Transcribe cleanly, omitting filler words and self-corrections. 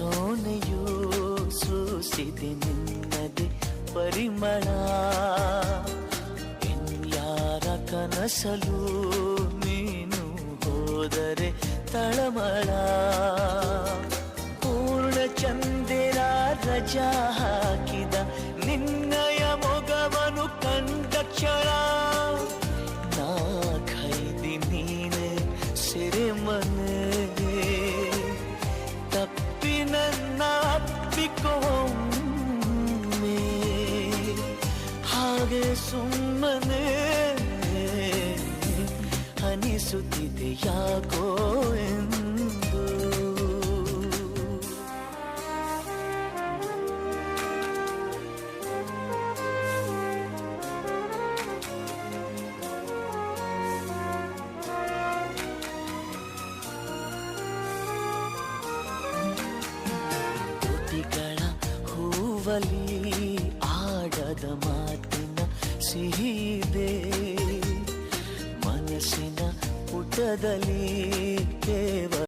ಸೋನೆಯೂ ಸೂಸಿದೆ ನಿನ್ನದೆ ಪರಿಮಳ. ಇನ್ಯಾರ ಕನಸಲು ನೀನು ಹೋದರೆ ತಳಮಳ. ಪೂರ್ಣ ಚಂದಿರ ರಜಾ ಹಾಕಿದ ನಿನ್ನಯ ಮೊಗವನು ಕಂಡ ಕ್ಷಣ. ನಾ ಖೈದಿ ನೀನೆ ಸೆರೆಮನೆ. ತಪ್ಪಿ ನನ್ನ ಅಪ್ಪಿಕೊಮ್ಮೆ ಹಾಗೆ ಸುಮ್ಮನೆ ಅನಿಸುತ್ತಿದೆ ಯಾಕೋ ಎಂದು. ಹೂವಲಿ ಆಡದ ಮಾತಿನ ಸಿಹಿದೆ. ಮನಸ್ಸಿನ ಪುಟದಲ್ಲಿ ಕೇವಲ